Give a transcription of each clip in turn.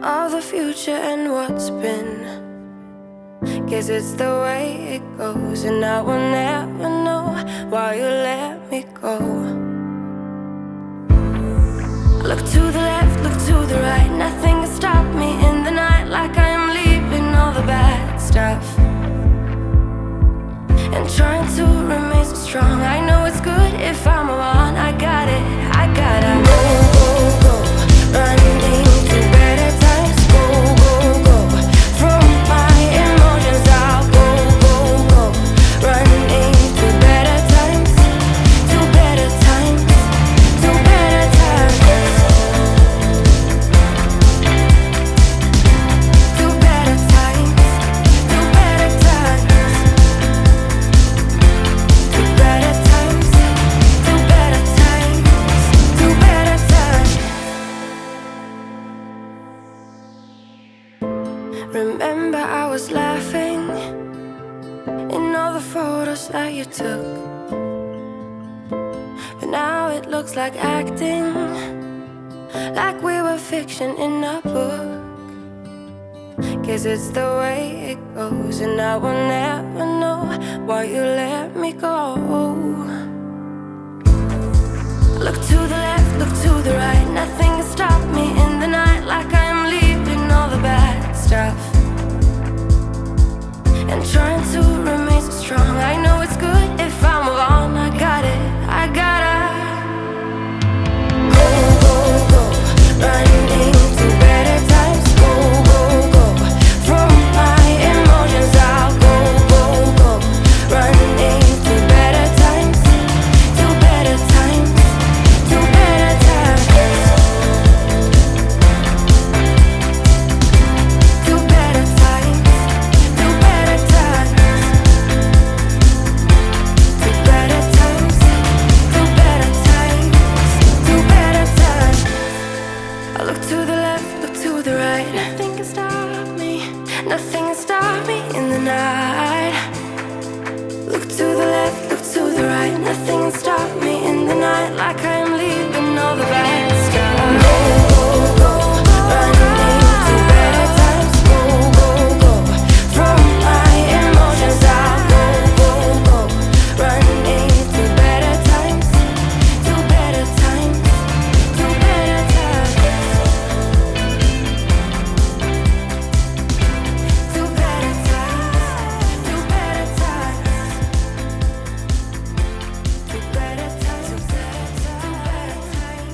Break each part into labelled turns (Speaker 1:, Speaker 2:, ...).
Speaker 1: all the future and what's been. Guess it's the way it goes, and I will never know why you let me go. Look to the left, look to the right, nothing can stop me in the night, like I am leaving all the bad stuff and trying to remain so strong. I know it's good if I'm wrong. I got it, I gotta go, go, go, running to better times. Go, go, go, from my emotions I'll go, go, go, running to better times, to better times, to better times, to better times, to better times. Better times, to better times, to better times. Remember I was laughing in all the photos that you took, but now it looks like acting, like we were fiction in a book. Guess it's the way it goes, and I will never know why you let me go. Look to the left, look to the right, nothing can stop me in the night, like I am leaving all the bad stuff and trying to remain so strong. I know it's good if I'm wrong. I got it, I gotta go, go, go, running to better times. Go, go, go, from my emotions I'll go, go, go, running to better times, to better times, to better times, to better times, to better times, to better times, to better times, to better times. I look to the left, look to the right, nothing can stop me, nothing can stop me in the night. Look to the left, look to the right, nothing can stop me in the night, like I am leaving all the bad stuff. Go, go, go, running to better times. Go, go, go, from my emotions I'll go, go, go, running to better times, to better times, to better times, to better times, to better times, to better times, to better times,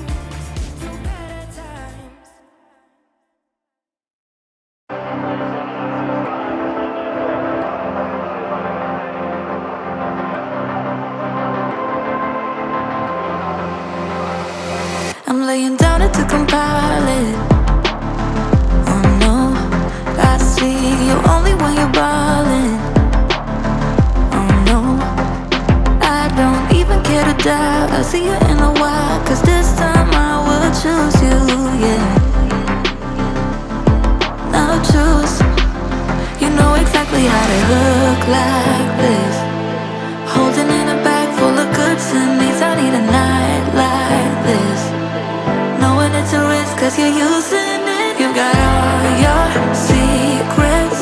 Speaker 1: to better times.
Speaker 2: I'm laying down it to compile it. Oh no, I see you only when you're ballin'. Oh no, I don't even care to doubt. I'll see you in a while, cause this time I will choose you, yeah. Now choose. You know exactly how to look like this, holding in a bag full of goods and needs. I need a night like this, knowing it's a risk cause you're using it. You got all your secrets.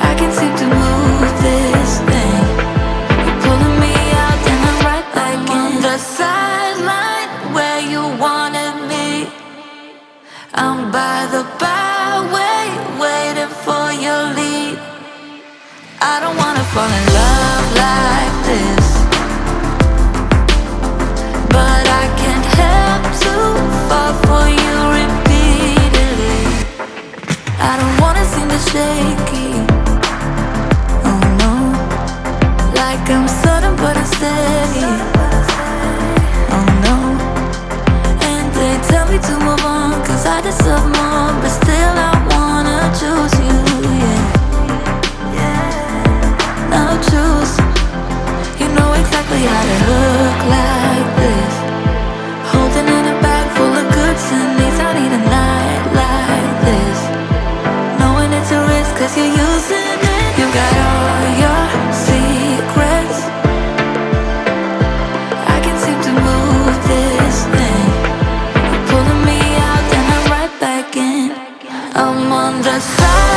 Speaker 2: I can't seem to move this thing. You're pulling me out and I'm right back in. The sideline where you wanted me, I'm by the byway waiting for your lead. I don't wanna fall in love like this, but I can't help to fall for you repeatedly. I don't wanna seem to shaky. Oh no, like I'm sudden but I'm steady. Oh no, and they tell me to move on cause I deserve more, but still I wanna choose you, yeah. Now choose. You know exactly how to look like this, holding in a bag full of goods and needs. I need a night like this, knowing it's a risk cause you're using it. You got all your secrets. I can't seem to move this thing. You're pulling me out and I'm right on the side.